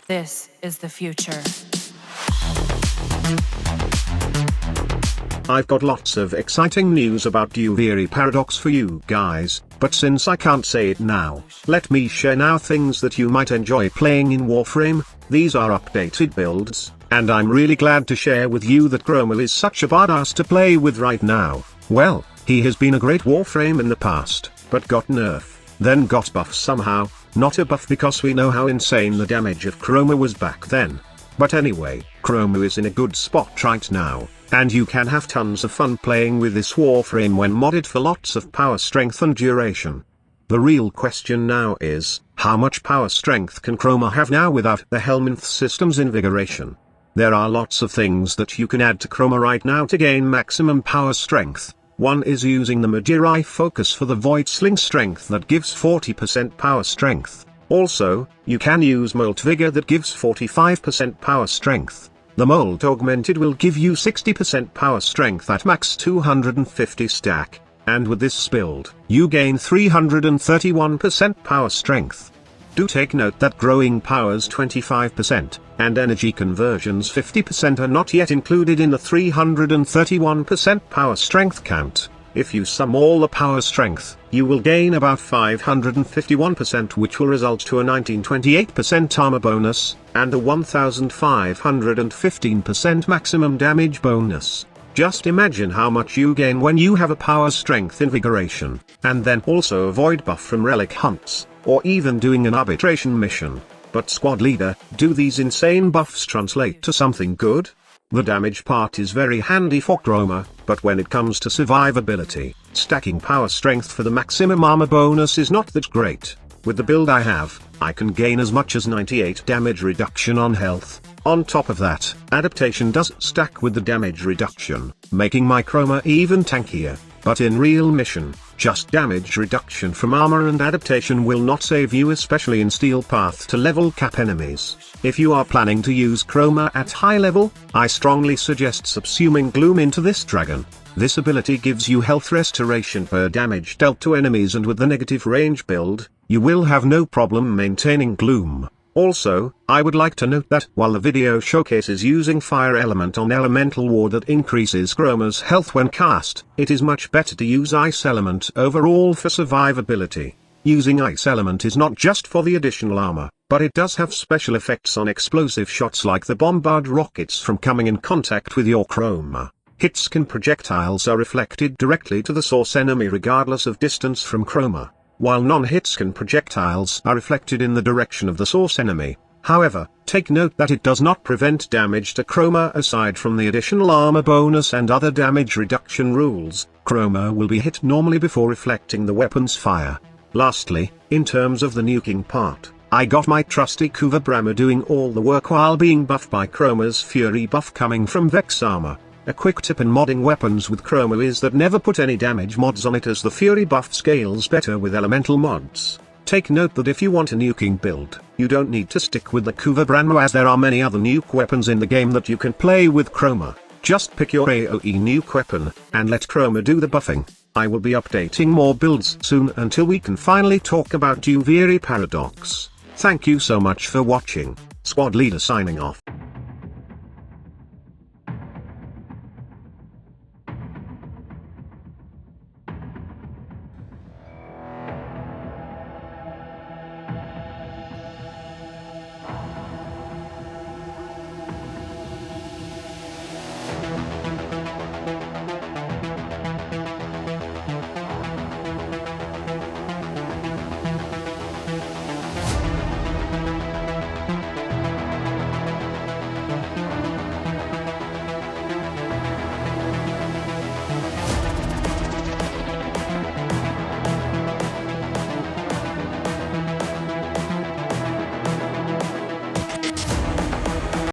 This is the future. I've got lots of exciting news about Duviri Paradox for you guys, but since I can't say it now, let me share now things that you might enjoy playing in Warframe. These are updated builds, and I'm really glad to share with you that Chroma is such a badass to play with right now. Well, he has been a great Warframe in the past, but got nerf, then got buff somehow, not a buff because we know how insane the damage of Chroma was back then. But anyway, Chroma is in a good spot right now, and you can have tons of fun playing with this Warframe when modded for lots of power strength and duration. The real question now is, how much power strength can Chroma have now without the Helminth system's invigoration? There are lots of things that you can add to Chroma right now to gain maximum power strength. One is using the Magirai focus for the Void Sling strength that gives 40% power strength. Also, you can use Molt Vigor that gives 45% power strength. The Molt Augmented will give you 60% power strength at max 250 stack, and with this build, you gain 331% power strength. Do take note that growing powers 25%, and energy conversions 50% are not yet included in the 331% power strength count. If you sum all the power strength, you will gain about 551%, which will result to a 1928% armor bonus, and a 1515% maximum damage bonus. Just imagine how much you gain when you have a power strength invigoration, and then also a void buff from relic hunts, or even doing an arbitration mission. But squad leader, do these insane buffs translate to something good? The damage part is very handy for Chroma, but when it comes to survivability, stacking power strength for the maximum armor bonus is not that great. With the build I have, I can gain as much as 98 damage reduction on health. On top of that, adaptation does stack with the damage reduction, making my Chroma even tankier. But in real mission, just damage reduction from armor and adaptation will not save you, especially in steel path to level cap enemies. If you are planning to use Chroma at high level, I strongly suggest subsuming Gloom into this dragon. This ability gives you health restoration per damage dealt to enemies, and with the negative range build, you will have no problem maintaining Gloom. Also, I would like to note that while the video showcases using Fire Element on Elemental Ward that increases Chroma's health when cast, it is much better to use Ice Element overall for survivability. Using Ice Element is not just for the additional armor, but it does have special effects on explosive shots like the bombard rockets from coming in contact with your Chroma. Hits can projectiles are reflected directly to the source enemy regardless of distance from Chroma, while non-hits can projectiles are reflected in the direction of the source enemy. However, take note that it does not prevent damage to Chroma. Aside from the additional armor bonus and other damage reduction rules, Chroma will be hit normally before reflecting the weapon's fire. Lastly, in terms of the nuking part, I got my trusty Kuva Brahma doing all the work while being buffed by Chroma's Fury buff coming from Vex armor. A quick tip in modding weapons with Chroma is that never put any damage mods on it, as the Fury buff scales better with elemental mods. Take note that if you want a nuking build, you don't need to stick with the Kuva Brahma, as there are many other nuke weapons in the game that you can play with Chroma. Just pick your AoE nuke weapon, and let Chroma do the buffing. I will be updating more builds soon until we can finally talk about Duviri Paradox. Thank you so much for watching. Squad leader signing off.